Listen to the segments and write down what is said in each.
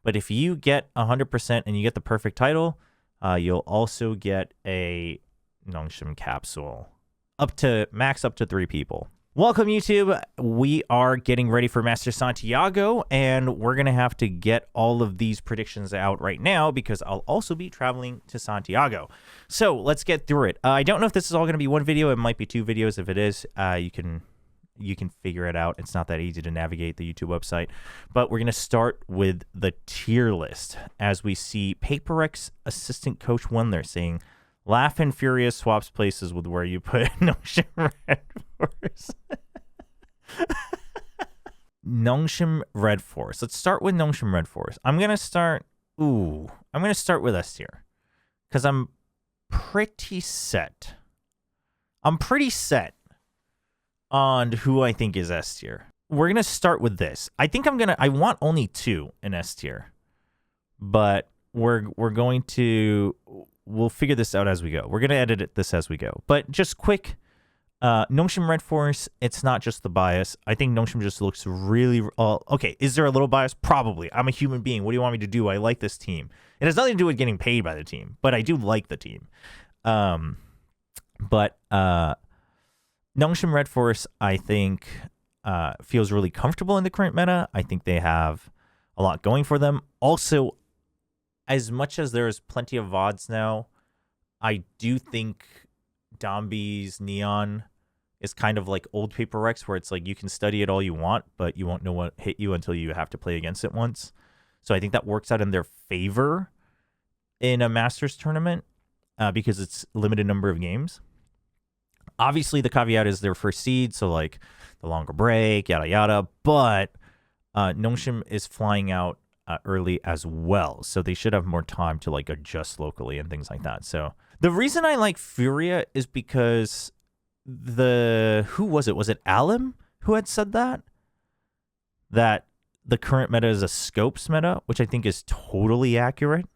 But if you get 100% and you get the perfect title, you'll also get a Nongshim capsule. Max up to 3 people. Welcome, YouTube. We are getting ready for Master Santiago, and we're going to have to get all of these predictions out right now because I'll also be traveling to Santiago. So let's get through it. I don't know if this is all going to be one video. It might be 2 videos. If it is, you can figure it out. It's not that easy to navigate the YouTube website. But we're going to start with the tier list. As we see PaperX assistant coach 1 there saying, Laugh and Furious swaps places with where you put Nongshim Red Force. Nongshim Red Force. Let's start with Nongshim Red Force. I'm going to start with S tier. Because I'm pretty set. I'm pretty set on who I think is S tier. We're going to start with this. I think I want only 2 in S tier. But we'll figure this out as we go. We're going to edit this as we go. But just quick, Nongshim Red Force, it's not just the bias. I think Nongshim just looks really... okay, is there a little bias? Probably. I'm a human being. What do you want me to do? I like this team. It has nothing to do with getting paid by the team, but I do like the team. But Nongshim Red Force, I think, feels really comfortable in the current meta. I think they have a lot going for them. Also, as much as there's plenty of VODs now, I do think Dombi's Neon is kind of like old PaperX, where it's like you can study it all you want, but you won't know what hit you until you have to play against it once. So I think that works out in their favor in a Masters tournament because it's a limited number of games. Obviously, the caveat is their first seed, so like the longer break, yada yada. But Nongshim is flying out early as well, so they should have more time to like adjust locally and things like that. So the reason I like Furia is because who was it? Was it Alim who had said that the current meta is a scopes meta, which I think is totally accurate,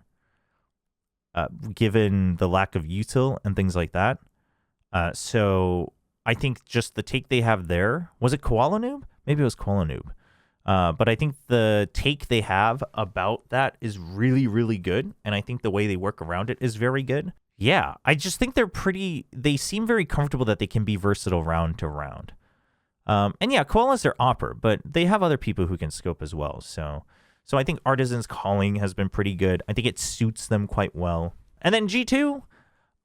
given the lack of util and things like that. So I think just the take they have there, was it Koala Noob? Maybe it was Koala Noob. But I think the take they have about that is really, really good. And I think the way they work around it is very good. Yeah, I just think they seem very comfortable that they can be versatile round to round. And yeah, Koala's their opper, but they have other people who can scope as well. So I think Artisan's calling has been pretty good. I think it suits them quite well. And then G2,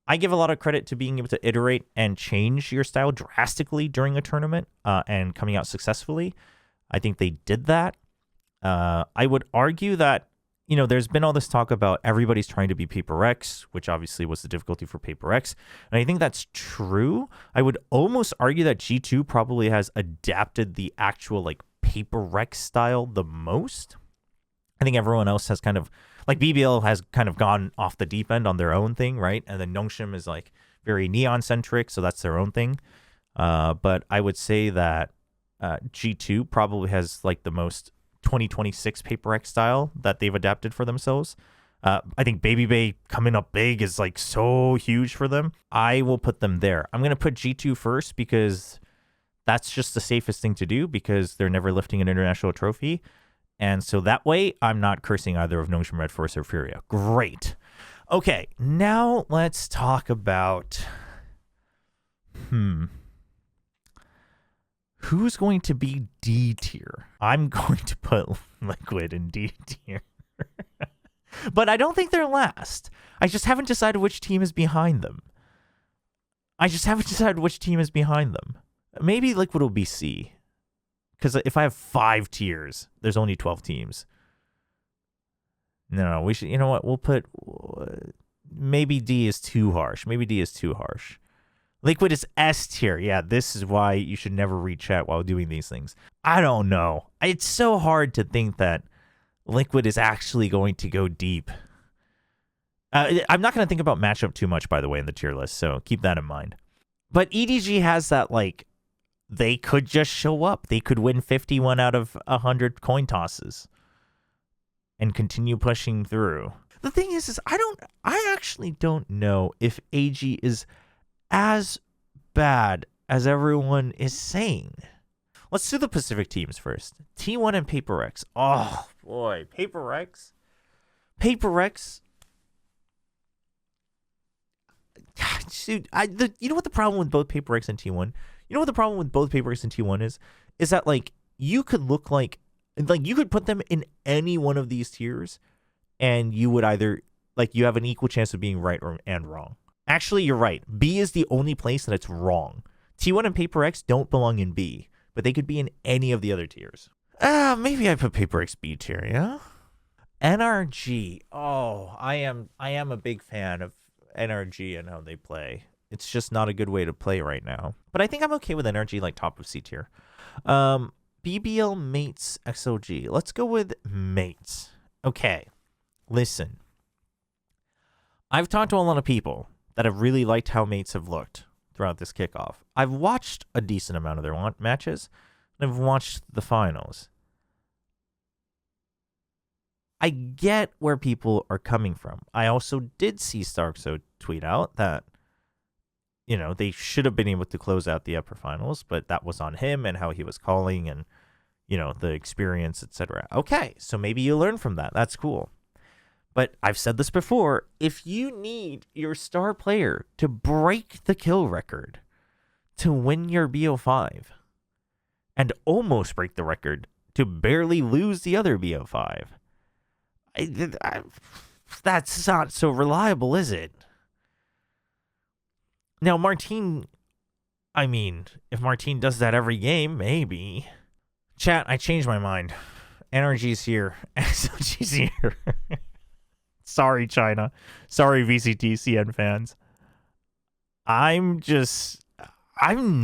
I give a lot of credit to being able to iterate and change your style drastically during a tournament and coming out successfully. I think they did that. I would argue that, there's been all this talk about everybody's trying to be PaperX, which obviously was the difficulty for PaperX. And I think that's true. I would almost argue that G2 probably has adapted the actual like PaperX style the most. I think everyone else has kind of, like BBL has kind of gone off the deep end on their own thing, right? And then Nongshim is like very neon-centric, so that's their own thing. But I would say that G2 probably has like the most 2026 PaperX style that they've adapted for themselves. I think Baby Bay coming up big is like so huge for them. I will put them there. I'm going to put G2 first because that's just the safest thing to do because they're never lifting an international trophy. And so that way I'm not cursing either of Nongshim Red Force or Furia. Great. Okay, now let's talk about who's going to be D tier? I'm going to put Liquid in D tier. But I don't think they're last. I just haven't decided which team is behind them. Maybe Liquid will be C. Because if I have 5 tiers, there's only 12 teams. No, we should, you know what? We'll put, maybe D is too harsh. Liquid is S tier. Yeah, this is why you should never read chat while doing these things. I don't know. It's so hard to think that Liquid is actually going to go deep. I'm not going to think about matchup too much, by the way, in the tier list, so keep that in mind. But EDG has that, like, they could just show up. They could win 51 out of 100 coin tosses and continue pushing through. The thing is I actually don't know if AG is as bad as everyone is saying. Let's do the Pacific teams first. T1 and PaperX. Oh, boy. Paper X. Dude, you know what the problem with both Paper X and T1? You know what the problem with both Paper X and T1 is? Is that, like, you could look like you could put them in any one of these tiers, and you would either, like, you have an equal chance of being right and wrong. Actually, you're right. B is the only place that it's wrong. T1 and Paper X don't belong in B, but they could be in any of the other tiers. Maybe I put Paper X B tier, yeah? NRG. Oh, I am a big fan of NRG and how they play. It's just not a good way to play right now. But I think I'm okay with NRG, like, top of C tier. BBL Mates XOG. Let's go with Mates. Okay. Listen. I've talked to a lot of people that have really liked how Mates have looked throughout this kickoff. I've watched a decent amount of their matches, and I've watched the finals. I get where people are coming from. I also did see Starkso tweet out that, you know, they should have been able to close out the upper finals, but that was on him and how he was calling and, you know, the experience, etc. Okay, so maybe you learn from that. That's cool. But I've said this before, if you need your star player to break the kill record to win your BO5 and almost break the record to barely lose the other BO5, that's not so reliable, is it? Now, Martine, I mean, if Martine does that every game, maybe. Chat, I changed my mind. NRG's here. XOG's here. Sorry, China. Sorry, VCT CN fans. I'm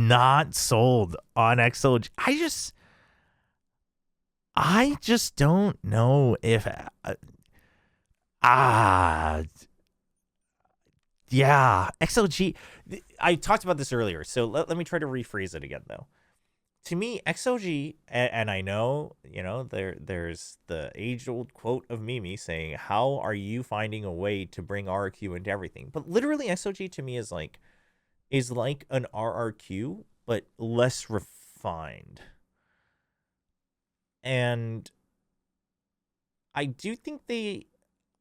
not sold on XOG. I just don't know if... yeah, XOG... I talked about this earlier, so let me try to rephrase it again, though. To me, XOG, and I know, you know, there's the age-old quote of Mimi saying, how are you finding a way to bring RRQ into everything? But literally, XOG to me is like an RRQ, but less refined. And I do think they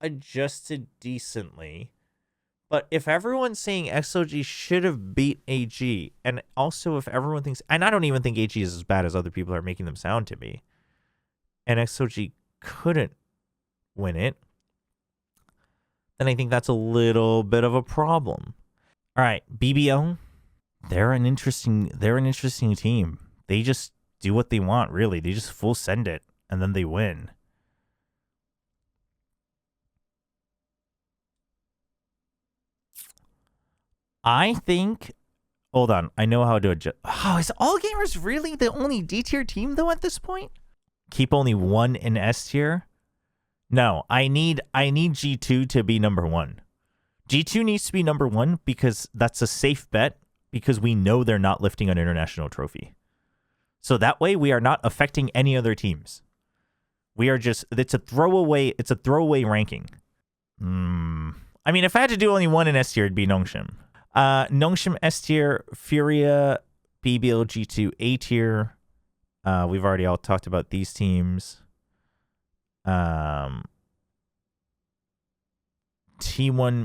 adjusted decently. But if everyone's saying XOG should have beat AG, and also if everyone thinks, and I don't even think AG is as bad as other people are making them sound to me, and XOG couldn't win it, then I think that's a little bit of a problem. All right, BBL, they're an interesting team. They just do what they want, really. They just full send it, and then they win. I think, hold on, I know how to adjust. Oh, is All Gamers really the only D tier team though at this point? Keep only one in S tier? No, I need G2 to be number one. G2 needs to be number one because that's a safe bet because we know they're not lifting an international trophy. So that way we are not affecting any other teams. We are just, it's a throwaway ranking. I mean, if I had to do only one in S tier, it'd be Nongshim. Nongshim S tier, Furia, BBL G2 A tier. We've already all talked about these teams. T1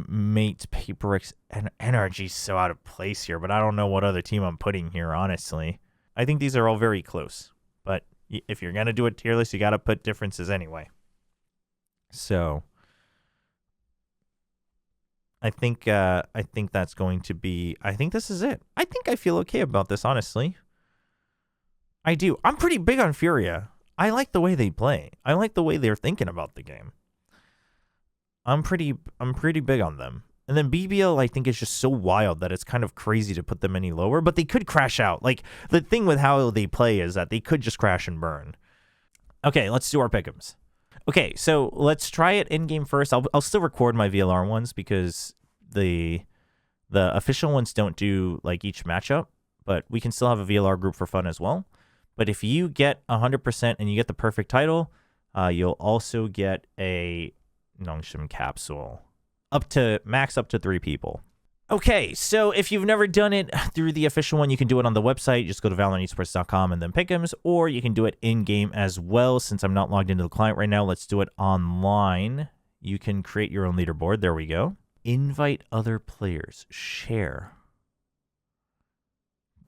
Mates, Paper X, and NRG's so out of place here, but I don't know what other team I'm putting here, honestly. I think these are all very close, but if you're going to do a tier list, you got to put differences anyway. So I think that's going to be, I think this is it. I think I feel okay about this, honestly. I do. I'm pretty big on Furia. I like the way they play. I like the way they're thinking about the game. I'm pretty big on them. And then BBL, I think, is just so wild that it's kind of crazy to put them any lower, but they could crash out. Like, the thing with how they play is that they could just crash and burn. Okay, let's do our Pickems. Okay, so let's try it in-game first. I'll still record my VLR ones because the official ones don't do, like, each matchup, but we can still have a VLR group for fun as well. But if you get 100% and you get the perfect title, you'll also get a Nongshim capsule. Max up to 3 people. Okay, so if you've never done it through the official one, you can do it on the website. Just go to ValorantEsports.com and then Pickems, or you can do it in-game as well. Since I'm not logged into the client right now, let's do it online. You can create your own leaderboard. There we go. Invite other players. Share.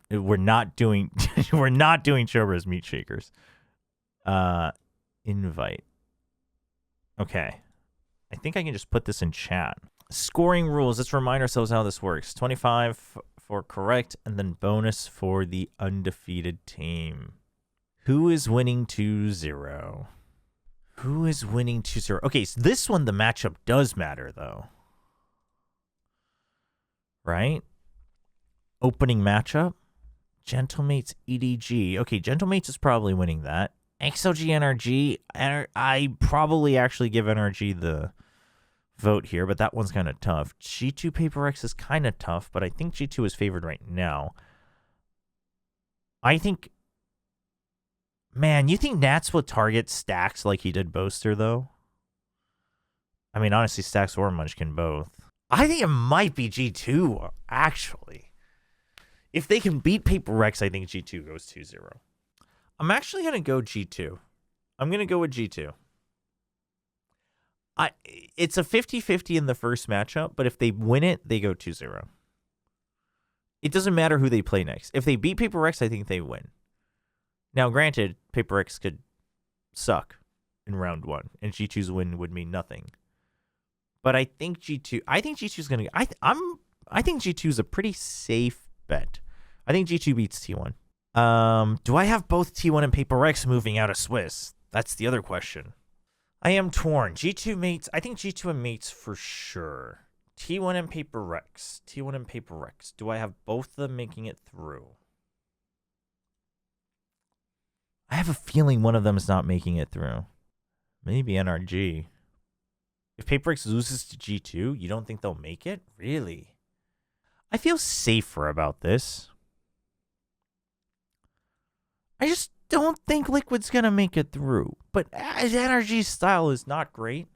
We're not doing Chobra's Meat Shakers. Invite. Okay. I think I can just put this in chat. Scoring rules. Let's remind ourselves how this works. 25 for correct, and then bonus for the undefeated team. Who is winning 2-0? Who is winning 2-0? Okay, so this one, the matchup does matter, though. Right? Opening matchup. Gentlemates EDG. Okay, Gentlemates is probably winning that. XLG NRG. I probably actually give NRG the vote here, but that one's kind of tough. G2 Paper X is kind of tough, but I think G2 is favored right now. I think, man, you think Nats will target Stacks like he did Boaster, though? I mean, honestly, Stacks or Munchkin both. I think it might be G2, actually. If they can beat Paper X, I think G2 goes 2-0. I'm actually going to go G2. I'm going to go with G2. It's a 50-50 in the first matchup, but if they win it, they go 2-0. It doesn't matter who they play next. If they beat Paper X, I think they win. Now, granted, Paper X could suck in round 1, and G2's win would mean nothing. But I think G2's going to... I think G2 is a pretty safe bet. I think G2 beats T1. Do I have both T1 and Paper X moving out of Swiss? That's the other question. I am torn. G2 mates. I think G2 and mates for sure. T1 and Paper X. T1 and Paper X. Do I have both of them making it through? I have a feeling one of them is not making it through. Maybe NRG. If Paper X loses to G2, you don't think they'll make it? Really? I feel safer about this. I just don't think Liquid's going to make it through. But NRG's style is not great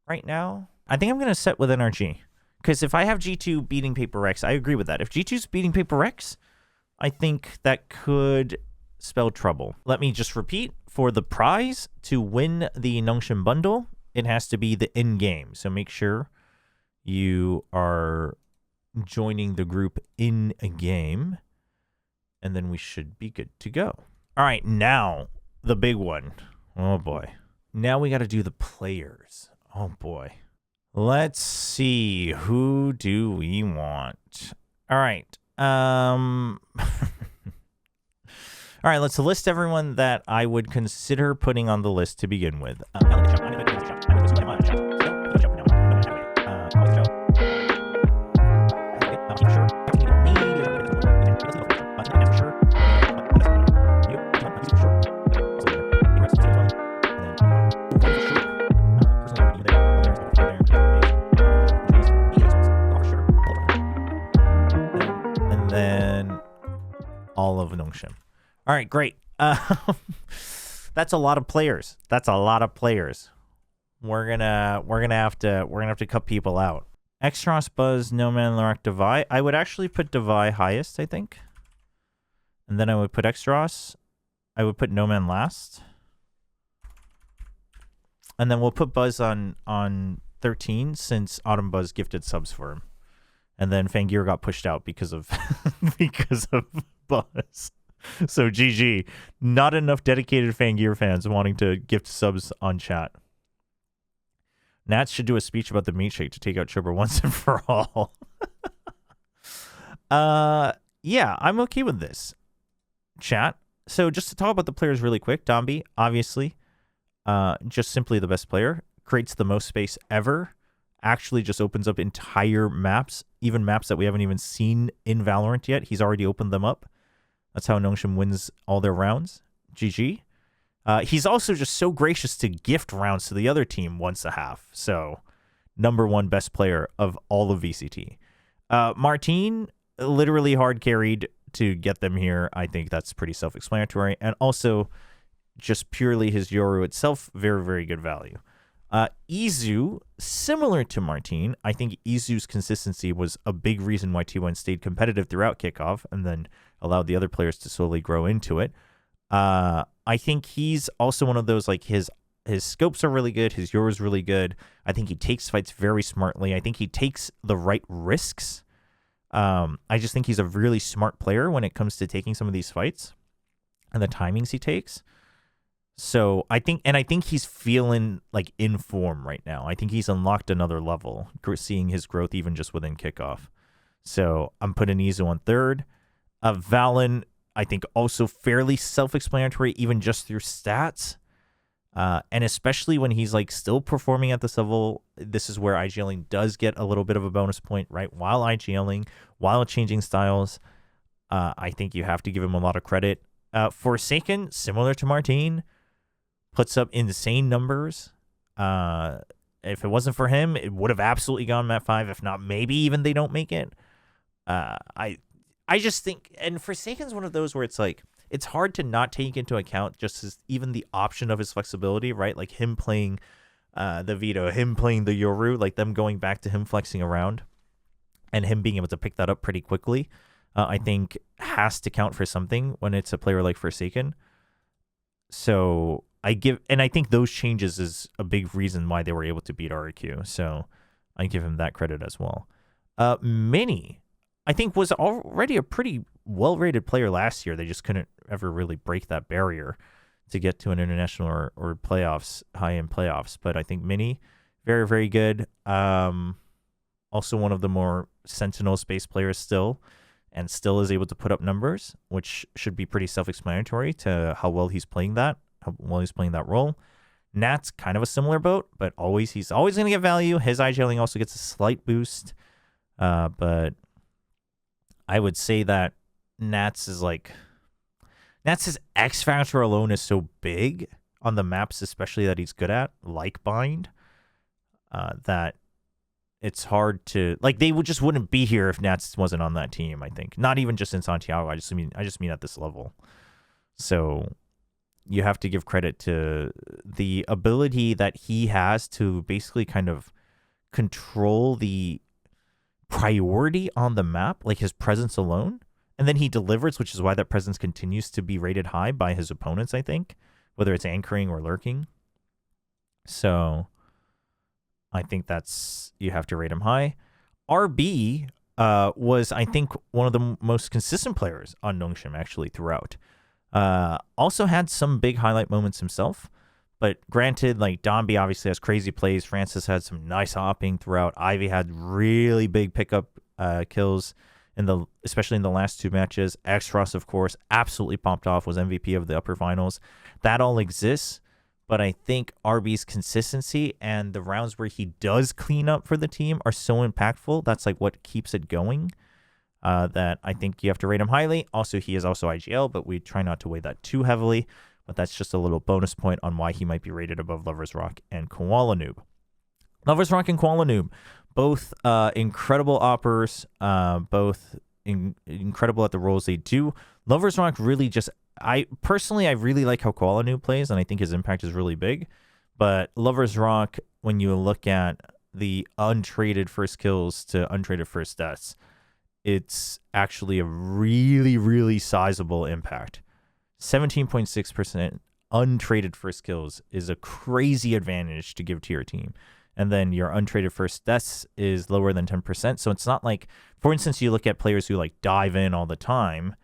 right now. I think I'm going to set with NRG. Because if I have G2 beating Paper X, I agree with that. If G2's beating Paper X, I think that could spell trouble. Let me just repeat. For the prize to win the Nongshim bundle, it has to be the in-game. So make sure you are joining the group in a game. And then we should be good to go. All right, now the big one. Oh, boy. Now we got to do the players. Oh, boy. Let's see. Who do we want? All right. All right, let's list everyone that I would consider putting on the list to begin with. All of Nongshim. All right, great. That's a lot of players. That's a lot of players. We're gonna have to cut people out. Extros, Buzz, No Man, Lorak, Devi. I would actually put Devi highest, I think. And then I would put Extros. I would put No Man last. And then we'll put Buzz on 13 since Autumn Buzz gifted subs for him. And then Fangir got pushed out because of Buzz. So GG. Not enough dedicated Fangir fans wanting to gift subs on chat. Nats should do a speech about the meat shake to take out Chobra once and for all. Yeah, I'm okay with this. Chat. So just to talk about the players really quick, Dombi, obviously, just simply the best player. Creates the most space ever. Actually just opens up entire maps, even maps that we haven't even seen in Valorant yet. He's already opened them up. That's how Nongshim wins all their rounds. GG. He's also just so gracious to gift rounds to the other team once a half. So, #1 best player of all of VCT. Martine, literally hard carried to get them here. I think that's pretty self-explanatory. And also, just purely his Yoru itself, very, very good value. Izu, similar to Martin, I think Izu's consistency was a big reason why T1 stayed competitive throughout kickoff and then allowed the other players to slowly grow into it. I think he's also one of those, like, his scopes are really good. His Euro is really good. I think he takes fights very smartly. I think he takes the right risks. I just think he's a really smart player when it comes to taking some of these fights and the timings he takes. So I think he's feeling like in form right now. I think he's unlocked another level, seeing his growth even just within kickoff. So I'm putting Izu on third. Valen, I think also fairly self-explanatory, even just through stats. And especially when he's like still performing at this level, this is where IGLing does get a little bit of a bonus point, right? While IGLing, while changing styles, I think you have to give him a lot of credit. Forsaken, similar to Martin, puts up insane numbers. If it wasn't for him, it would have absolutely gone Map 5. If not, maybe even they don't make it. I just think, and Forsaken's one of those where it's like, it's hard to not take into account just as even the option of his flexibility, right? Like him playing the Vito, him playing the Yoru, like them going back to him flexing around and him being able to pick that up pretty quickly, I think has to count for something when it's a player like Forsaken. So I think those changes is a big reason why they were able to beat RQ. So I give him that credit as well. Mini, I think, was already a pretty well-rated player last year. They just couldn't ever really break that barrier to get to an international or playoffs, high-end playoffs. But I think Mini, very, very good. Also one of the more Sentinel space players still, and still is able to put up numbers, which should be pretty self-explanatory to how well he's playing that role. Nat's kind of a similar boat, but he's always going to get value. His IGLing also gets a slight boost. But I would say that Nat's X factor alone is so big on the maps, especially that he's good at, like Bind, that it's hard to, like, they just wouldn't be here if Nats wasn't on that team. I think not even just in Santiago. I just mean at this level. So you have to give credit to the ability that he has to basically kind of control the priority on the map, like his presence alone, and then he delivers, which is why that presence continues to be rated high by his opponents, I think, whether it's anchoring or lurking. So I think you have to rate him high. RB was, I think, one of the most consistent players on Nongshim actually throughout. Also had some big highlight moments himself, but granted, like, Domby obviously has crazy plays. Francis had some nice hopping throughout. Ivy had really big pickup kills especially in the last two matches. X-Frost, of course, absolutely popped off, was MVP of the upper finals. That all exists, but I think RB's consistency and the rounds where he does clean up for the team are so impactful. That's like what keeps it going. That I think you have to rate him highly. Also, he is also IGL, but we try not to weigh that too heavily. But that's just a little bonus point on why he might be rated above Lover's Rock and Koala Noob. Lover's Rock and Koala Noob, both incredible oppers, both incredible at the roles they do. Lover's Rock really just, I really like how Koala Noob plays, and I think his impact is really big. But Lover's Rock, when you look at the untraded first kills to untraded first deaths, it's actually a really, really sizable impact. 17.6% untraded first kills is a crazy advantage to give to your team. And then your untraded first deaths is lower than 10%. So it's not like, for instance, you look at players who like dive in all the time,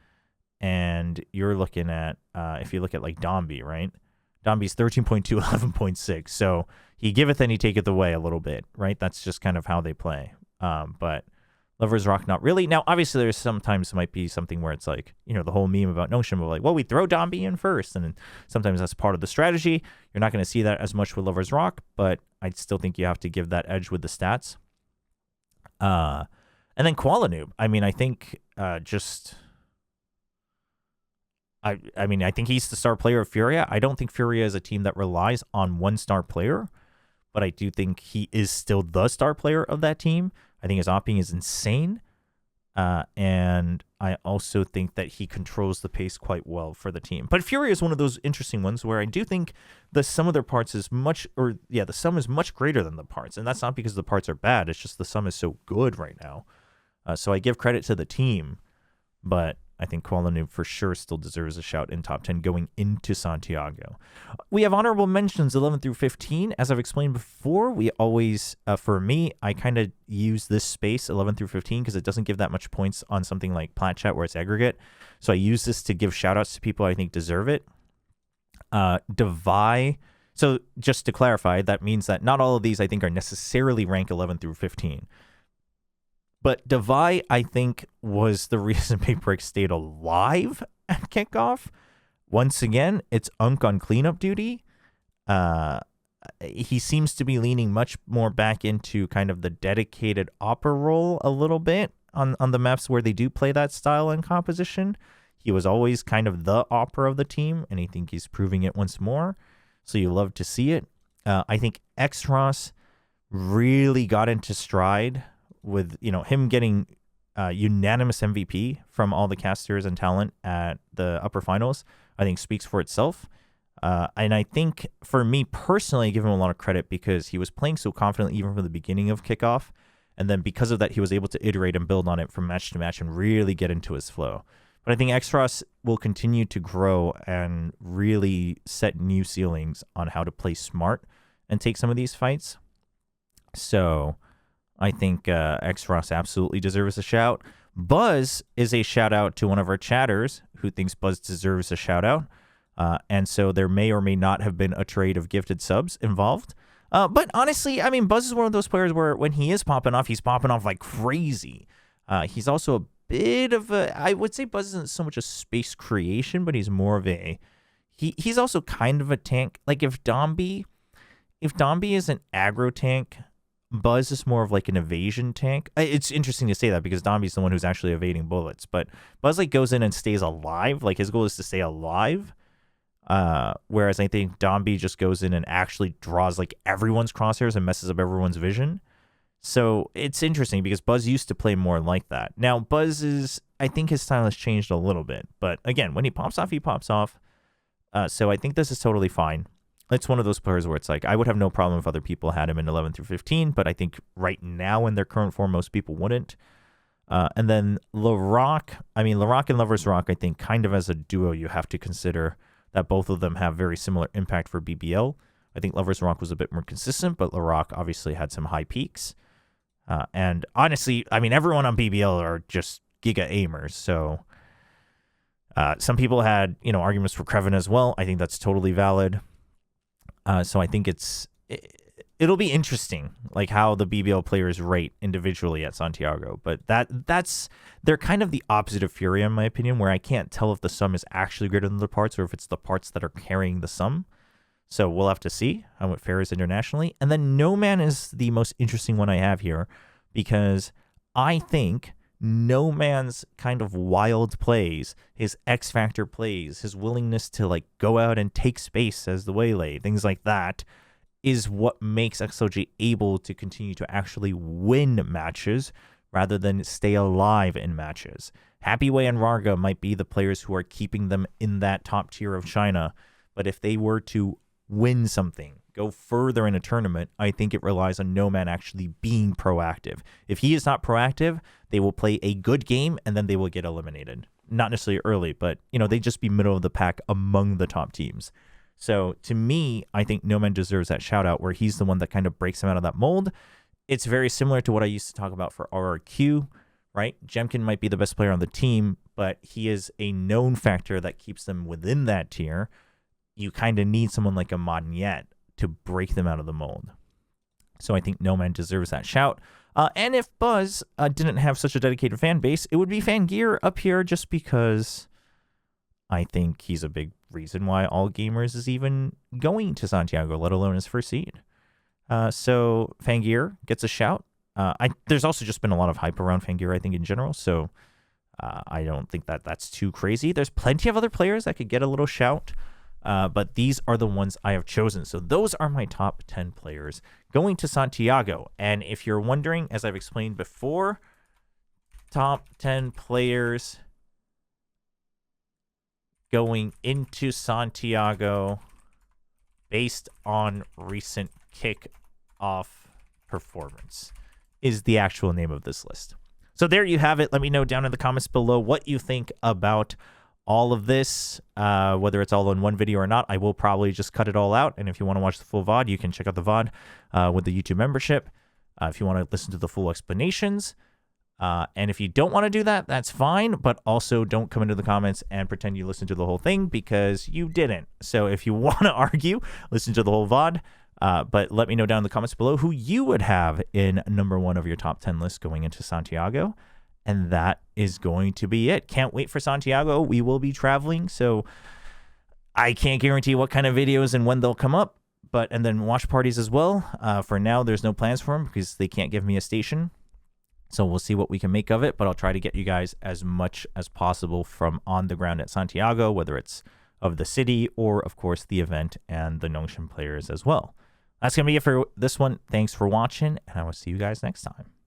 and you're looking at, if you look at like Domby, right? Domby's 13.2, 11.6. So he giveth and he taketh away a little bit, right? That's just kind of how they play. But Lover's Rock, not really. Now, obviously, there's sometimes might be something where it's like, you know, the whole meme about Notion of like, well, we throw Domby in first, and sometimes that's part of the strategy. You're not going to see that as much with Lover's Rock, but I still think you have to give that edge with the stats. And then Koala Noob. I mean, I think I think he's the star player of Furia. I don't think Furia is a team that relies on one star player, but I do think he is still the star player of that team. I think his opping is insane. And I also think that he controls the pace quite well for the team. But Fury is one of those interesting ones where I do think the sum of their parts is the sum is much greater than the parts. And that's not because the parts are bad. It's just the sum is so good right now. So I give credit to the team, but I think Kuala Lumpur for sure still deserves a shout in top 10 going into Santiago. We have honorable mentions 11 through 15. As I've explained before, we always, for me, I kind of use this space 11 through 15 because it doesn't give that much points on something like Plat Chat where it's aggregate. So I use this to give shout outs to people I think deserve it. Devi. So just to clarify, that means that not all of these I think are necessarily rank 11 through 15. But Devi, I think, was the reason Big Break stayed alive at kickoff. Once again, it's Unk on cleanup duty. He seems to be leaning much more back into kind of the dedicated opera role a little bit on the maps where they do play that style and composition. He was always kind of the opera of the team, and I think he's proving it once more. So you love to see it. I think X-Ross really got into stride with him getting unanimous MVP from all the casters and talent at the upper finals. I think speaks for itself. And I think for me personally, I give him a lot of credit because he was playing so confidently even from the beginning of kickoff. And then because of that, he was able to iterate and build on it from match to match and really get into his flow. But I think X-Ross will continue to grow and really set new ceilings on how to play smart and take some of these fights. So I think X-Ross absolutely deserves a shout. Buzz is a shout out to one of our chatters who thinks Buzz deserves a shout out. And so there may or may not have been a trade of gifted subs involved. But honestly, I mean, Buzz is one of those players where when he is popping off, he's popping off like crazy. He's also a bit of I would say Buzz isn't so much a space creation, but he's more of he's also kind of a tank. Like if Dombi is an aggro tank, Buzz is more of like an evasion tank. It's interesting to say that because Dombi's the one who's actually evading bullets, but Buzz like goes in and stays alive. Like his goal is to stay alive. Whereas I think Dombi just goes in and actually draws like everyone's crosshairs and messes up everyone's vision. So it's interesting because Buzz used to play more like that. Now Buzz I think his style has changed a little bit, but again, when he pops off, he pops off. So I think this is totally fine. It's one of those players where it's like, I would have no problem if other people had him in 11 through 15, but I think right now in their current form, most people wouldn't. And then LaRock and Lover's Rock, I think kind of as a duo, you have to consider that both of them have very similar impact for BBL. I think Lover's Rock was a bit more consistent, but LaRock obviously had some high peaks. And honestly, I mean, everyone on BBL are just giga aimers. So some people had, arguments for Kreven as well. I think that's totally valid. So I think it'll be interesting, like how the BBL players rate individually at Santiago. But they're kind of the opposite of Fury, in my opinion, where I can't tell if the sum is actually greater than the parts or if it's the parts that are carrying the sum. So we'll have to see how it fares internationally. And then No Man is the most interesting one I have here because I think No Man's kind of wild plays, his X Factor plays, his willingness to like go out and take space as the waylay, things like that, is what makes XOG able to continue to actually win matches rather than stay alive in matches. Happyway and Rarga might be the players who are keeping them in that top tier of China, but if they were to win something, go further in a tournament, I think it relies on No Man actually being proactive. If he is not proactive, they will play a good game and then they will get eliminated. Not necessarily early, but they just be middle of the pack among the top teams. So to me, I think No Man deserves that shout out where he's the one that kind of breaks him out of that mold. It's very similar to what I used to talk about for RRQ, right? Jemkin might be the best player on the team, but he is a known factor that keeps them within that tier. You kind of need someone like a Modnyet to break them out of the mold. So I think No Man deserves that shout. And if Buzz didn't have such a dedicated fan base, it would be Fangear up here just because I think he's a big reason why All Gamers is even going to Santiago, let alone his first seed. So Fangear gets a shout. There's also just been a lot of hype around Fangear, I think, in general. So I don't think that's too crazy. There's plenty of other players that could get a little shout. But these are the ones I have chosen. So those are my top 10 players going to Santiago. And if you're wondering, as I've explained before, top 10 players going into Santiago based on recent kickoff performance is the actual name of this list. So there you have it. Let me know down in the comments below what you think about all of this, whether it's all in one video or not. I will probably just cut it all out. And if you want to watch the full VOD, you can check out the VOD with the YouTube membership. If you want to listen to the full explanations. And if you don't want to do that, that's fine. But also don't come into the comments and pretend you listened to the whole thing, because you didn't. So if you want to argue, listen to the whole VOD. But let me know down in the comments below who you would have in number 1 of your top 10 list going into Santiago. And that is going to be it. Can't wait for Santiago. We will be traveling, so I can't guarantee what kind of videos and when they'll come up. And then watch parties as well. For now, there's no plans for them because they can't give me a station. So we'll see what we can make of it. But I'll try to get you guys as much as possible from on the ground at Santiago, whether it's of the city or, of course, the event and the Nongshan players as well. That's going to be it for this one. Thanks for watching, and I will see you guys next time.